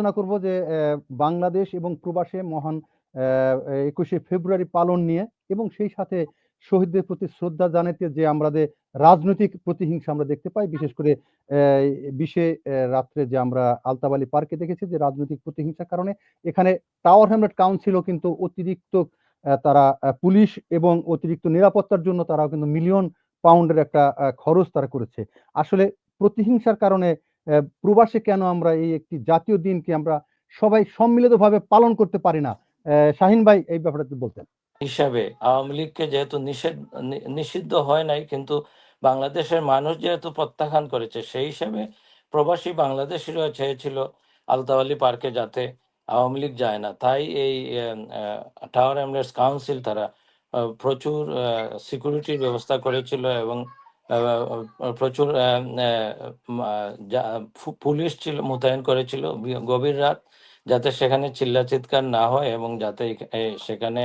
আলোচনা করব যে বাংলাদেশ এবং প্রবাসে মহান 21শে ফেব্রুয়ারি পালন নিয়ে এবং সেই সাথে শহীদদের প্রতি শ্রদ্ধা জানাতে যে আমাদের রাজনৈতিক প্রতিহিংসা আমরা দেখতে পাই, বিশেষ করে 20শে রাত্রে যে আমরা আলতাবালি পার্কে দেখেছি যে রাজনৈতিক প্রতিহিংসার কারণে এখানে টাওয়ার হ্যামলেট কাউন্সিলও কিন্তু অতিরিক্ত তারা পুলিশ এবং অতিরিক্ত নিরাপত্তার জন্য তারাও কিন্তু মিলিয়ন পাউন্ডের একটা খরচ তারা করেছে। আসলে প্রতিহিংসার কারণে প্রবাসে কেন আমরা এই একটি জাতীয় দিনকে আমরা সবাই সম্মিলিতভাবে পালন করতে পারি না? শাহিন ভাই এই ব্যাপারে একটু বলতেন। হিসাবে আওয়ামী লীগকে যেহেতু নিষিদ্ধ হয় নাই, কিন্তু বাংলাদেশের মানুষ যেহেতু প্রত্যাখ্যান করেছে, সেই হিসাবে প্রবাসী বাংলাদেশিরা চেয়েছিল আলতাওয়ালি পার্কে যাতে আওয়ামী লীগ যায় না। তাই এই টাওয়ার হ্যামলেটস কাউন্সিল তারা প্রচুর সিকিউরিটির ব্যবস্থা করেছিল এবং প্রচুর পুলিশ ছিল মোতায়েন করেছিল গভীর রাত, যাতে সেখানে চিল্লা চিৎকার না হয় এবং যাতে সেখানে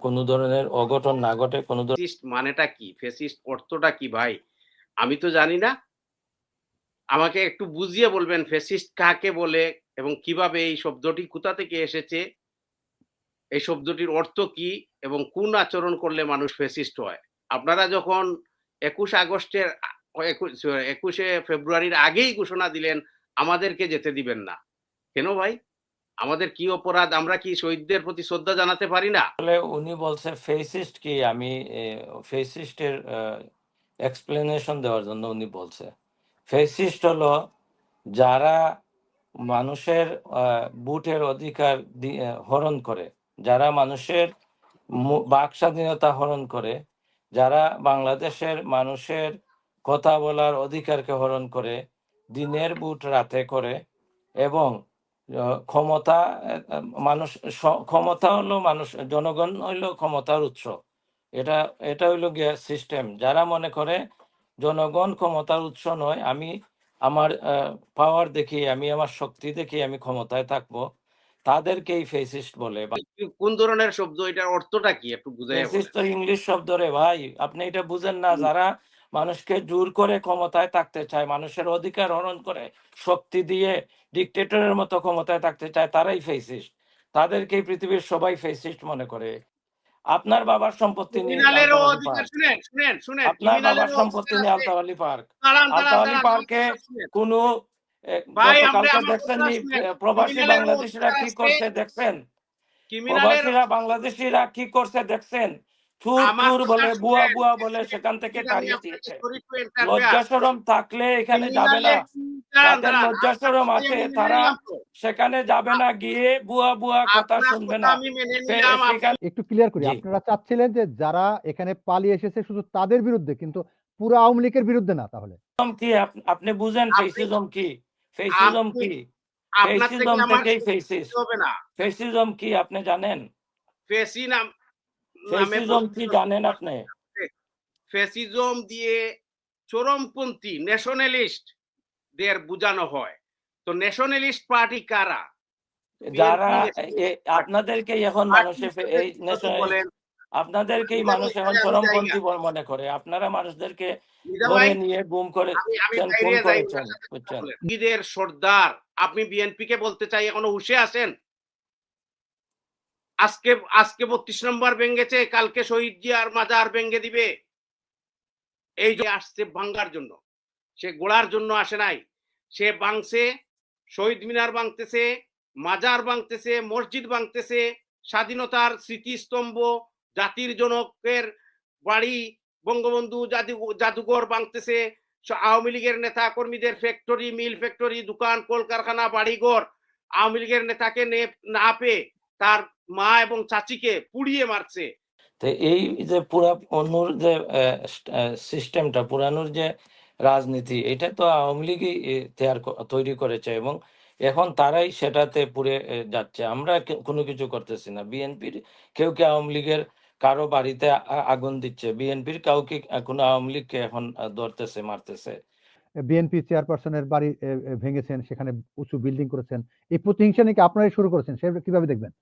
কোনো ধরনের অঘটন না ঘটে। ফেসিস্ট মানেটা কি, ফেসিস্ট অর্থটা কি ভাই আমি তো জানি না, আমাকে একটু বুঝিয়ে বলবেন ফেসিস্ট কাকে বলে এবং কিভাবে এই শব্দটি কোথা থেকে এসেছে, এই শব্দটির অর্থ কি এবং কোন আচরণ করলে মানুষ ফেসিস্ট হয়। আপনারা যখন 21শে ফেব্রুয়ারির আগেই ঘোষণা দিলেন আমাদেরকে যেতে দিবেন না, কেন ভাই? আমাদের কি অপরাধ? আমরা কি শহীদদের প্রতি শ্রদ্ধা জানাতে পারি না? উনি বলছে ফেসিস্ট কি, আমি ফেসিস্টের এক্সপ্লেনেশন দেওয়ার জন্য উনি বলছে ফেসিস্ট হলো যারা মানুষের ভোটের অধিকার হরণ করে, যারা মানুষের বাক স্বাধীনতা হরণ করে, যারা বাংলাদেশের মানুষের কথা বলার অধিকারকে হরণ করে, দিনের ভোট রাতে করে এবং ক্ষমতা হলো মানুষ, জনগণ হইলো ক্ষমতার উৎস। এটা হইলো গিয়ে সিস্টেম। যারা মনে করে জনগণ ক্ষমতার উৎস নয়, আমি আমার পাওয়ার দেখি, আমি আমার শক্তি দেখি আমি ক্ষমতায় থাকবো, তাদেরকেই ফেসিস্ট বলে। কোন ধরনের শব্দ, এটার অর্থটা কি একটু বুঝাইয়া বলেন। ফেসিস্ট তো ইংলিশ শব্দ রে ভাই, আপনি এটা বুঝেন না? যারা মানুষকে জোর করে ক্ষমতায় থাকতে চায়, মানুষের অধিকার হরণ করে শক্তি দিয়ে ডিক্টেটরের মতো ক্ষমতায় থাকতে চায়, তারাই ফেসিস্ট। তাদেরকেই পৃথিবীর সবাই ফেসিস্ট মনে করে। আপনার বাবার সম্পত্তি নিয়ে আপনার বাবার সম্পত্তি নিয়ে আলতাওয়ালি পার্ক, আলতাওয়ালি পার্কে কোনো গতকালকে দেখছেন নি প্রবাসী বাংলাদেশিরা কি করছে দেখছেন? প্রবাসীরা বাংলাদেশিরা কি করছে দেখছেন? চুর বলে, বুয়া বুয়া বলে সেখান থেকে তাড়িয়ে দিয়েছে। লজ্জাশরম থাকলে এখানে যাবে না, যাদের লজ্জাশরম আছে তারা সেখানে যাবে না, গিয়ে বুয়া বুয়া কথা শুনবে না। একটু ক্লিয়ার করি, আপনারা চাচ্ছিলেন যে যারা এখানে পালিয়ে এসেছে শুধু তাদের বিরুদ্ধে, কিন্তু পুরো আওয়ামী লীগের বিরুদ্ধে না। তাহলে কি আপনি বুঝেন ফেসিজম কি? ফেসিজম কি? ফেসিজম থেকেই ফেসিস্ট। ফেসিজম কি আপনি জানেন? ফেসিজম কি জানেন আপনি? ফেসিজম দিয়ে চরমপন্থী ন্যাশনালিস্ট দের বোঝানো হয়। তো ন্যাশনালিস্ট পার্টি কারা? যারা আপনাদেরকে এখন মানুষে এই ন্যাশনালিস্ট, আপনাদেরকেই মানুষ এখন চরমপন্থী মনে করে। আপনারা মানুষদেরকে ধরে নিয়ে গুম করে খুন করেছেন, বুঝছেন? ঈদের সর্দার আপনি বিএনপি কে বলতে চাই এখনো হুঁশে আছেন? আজকে 32 নম্বর ভেঙেছে, কালকে শহীদ জিয়ার মাজার ভেঙে দিবে। এই যে আসছে ভাঙ্গার জন্য, সে গোড়ার জন্য আসে নাই। সে ভাঙছে, শহীদ মিনার ভাঙতেছে, মাজার ভাঙতেছে, মসজিদ ভাঙতেছে, স্বাধীনতার স্মৃতিস্তম্ভ, জাতির জনকের বাড়ি, বঙ্গবন্ধু জাদুঘর ভাঙতেছে, আওয়ামী লীগের নেতা কর্মীদের ফ্যাক্টরি, মিল ফ্যাক্টরি, দোকান, কলকারখানা, বাড়িঘর, আওয়ামী লীগের নেতাকে না পেয়ে তার মা এবং চাচিকে পুড়িয়ে মারছে। তো এই যে পুরানোর যে সিস্টেমটা, পুরানোর যে রাজনীতি, এটা তো আওয়ামী লীগই তৈরি করেছে এবং এখন তারাই সেটাতে পুড়ে যাচ্ছে। আমরা কোনো কিছু করতেছি না। বিএনপির কেউ আওয়ামী লীগের কারো বাড়িতে আগুন দিচ্ছে, বিএনপির কাউকে কোনো আওয়ামী লীগকে এখন ধরতেছে, মারতেছে। বিএনপি চেয়ারপারসনের বাড়ি ভেঙেছেন, সেখানে উঁচু বিল্ডিং করেছেন, এই প্রতিহিংসা নাকি আপনারাই শুরু করেছেন, সেটা কিভাবে দেখবেন?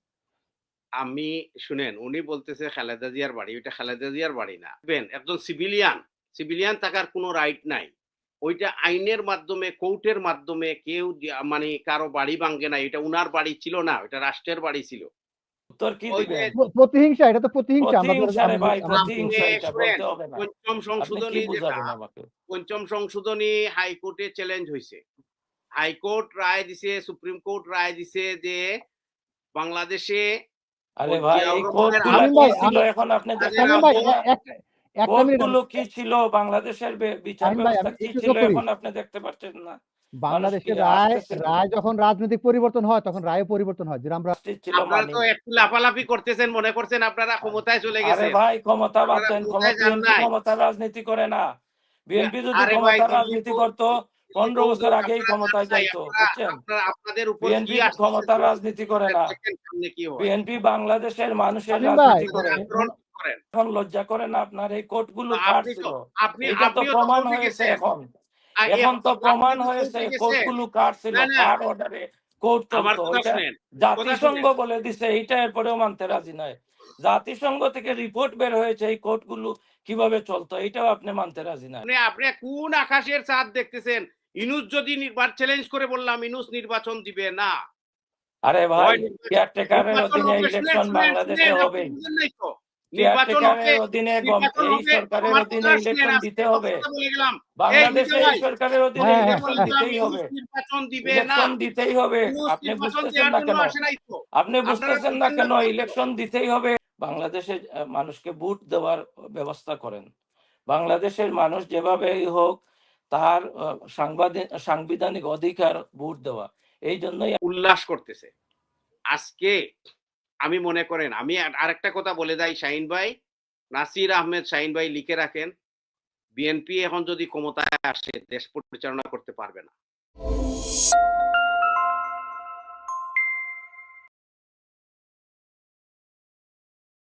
আমি শুনেন, উনি বলতেছে খালেদা জিয়ার বাড়ি, ওইটা খালেদা জিয়ার বাড়ি না। একজন সিভিলিয়ান থাকার কোনো রাইট নাই। ওইটা আইনের মাধ্যমে, কোর্টের মাধ্যমে কেউ মানে কারো বাড়ি ভাঙে না, এটা উনার বাড়ি ছিল না, এটা রাষ্ট্রের বাড়ি ছিল। উত্তর কি ওই দিবেন? যে প্রতিহিংসা, এটা তো প্রতিহিংসা। প্রতিহিংসা রে ভাই, আপনি প্রতিহিংসা, এটা শুনেন, বলতে হবে না। পঞ্চম আপনি সংশোধনী কি যেটা, বুঝাবেন আমাকে? পঞ্চম সংশোধনী হাইকোর্টে চ্যালেঞ্জ হয়েছে। হাইকোর্ট রায় দিছে, সুপ্রিম কোর্ট রায় দিছে যে বাংলাদেশে আরে ভাই, এই জিয়াউর কোড রহমানের গুলা শামীম কি ভাই, ছিল এখন আপনি কাজের দেখাতে শামীম ভাই, পারছেন না? একটা কোড মিনিট, গুলো কি ছিল, বাংলাদেশের বিচার শামীম ভাই, ব্যবস্থা আমি কি একটু ছিল যোগ করি। এখন আপনি দেখতে পাচ্ছেন না? মানুষ কি বাংলাদেশের রায় আসতেছে না? রায় যখন রাজনৈতিক পরিবর্তন হয়, তখন রায়ও পরিবর্তন হয়, যেটা আমরা ছিল আপনারা মানি। তো একটু লাফালাফি করতেছেন, মনে করছেন আপনারা ক্ষমতায় চলে আরে গেছেন। ভাই, ক্ষমতা বাদ আপনারা দেন, ক্ষমতায় যান বিএনপি নাই। ক্ষমতার রাজনীতি করে না। বিএনপি যদি আরে ভাই, ক্ষমতার দিল্লি রাজনীতি তো, করতো দিল্লি 15 তো বছর হুজুর আগেই আপনারা যান ক্ষমতায় নাই। যাইতো, বুঝছেন? আপনাদের উপর কি বিএনপি আসতেছে ক্ষমতার রাজনীতি করে না। দেখেন সামনে কি হয়। বিএনপি বাংলাদেশের মানুষের শামীম ভাই, রাজনীতি করে। আচরণ করেন। এখন লজ্জা করে না আপনার? এই কোর্টগুলো তো কার আপনি ছিল? তো, এটা তো আপনিও তো প্রমাণ কোর্টে হয়েছে গেছেন। এখন। এখন তো আপনি প্রমাণ তো হয়েছে কোর্টে গেছেন। কোর্টগুলো কার ছিল, না, না, কার অর্ডারে কোর্ট আমার চলতো। কথা এটা শুনেন, কথা জাতিসংঘ শুনেন। বলে দিছে, এইটা এরপরেও মানতে রাজি নয়। জাতিসংঘ থেকে রিপোর্ট বের হয়েছে এই কোর্টগুলো কিভাবে চলতো, এইটাও আপনি মানতে রাজি নয়। আপনি কোন আকাশের চাঁদ দেখতেছেন? ইনুস যদি চ্যালেঞ্জ করে বললাম, ইনুস নির্বাচন দিবে না। আরে ভাই, হয় নির্বাচন, কেয়ারটেকারের নির্বাচন অধীনে হবে। শুনেন, ইলেকশন শুনেন, বাংলাদেশে শুনেন, আপনি হবেই। বুঝেন নাই তো। নির্বাচন হবে, কেয়ারটেকারের অধীনে নির্বাচন এই হবে। সরকারের আমার অধীনে কথা শুনেন, ইলেকশন আজকে দিতে হবে। কথা বলে গেলাম। এই বাংলাদেশে মির্জা এই ভাই, সরকারের অধীনে হ্যাঁ, কথা হ্যাঁ, ইলেকশন বলে গেলাম, দিতেই ইনুস হবে। নির্বাচন দিবে না। ইলেকশন দিতেই হবে। ইনুস আপনি নির্বাচন বুঝতেছেন দেওয়ার না জন্য কেন? আসে নাই তো। আপনি আপনারা বুঝতেছেন না বুঝেন না কেন? তো। ইলেকশন দিতেই হবে। বাংলাদেশের মানুষকে ভোট দেওয়ার ব্যবস্থা করেন। বাংলাদেশের মানুষ যেভাবেই হোক তার সাংবিধানিক অধিকার ভোট দেওয়া। এই জন্যই উল্লাস করতেছে আজকে। আমি মনে করেন, আমি আরেকটা কথা বলে যাই শাহিন ভাই, নাসির আহমেদ শাহিন ভাই লিখে রাখেন, বিএনপি এখন যদি ক্ষমতায় আসে দেশ পরিচালনা করতে পারবে না।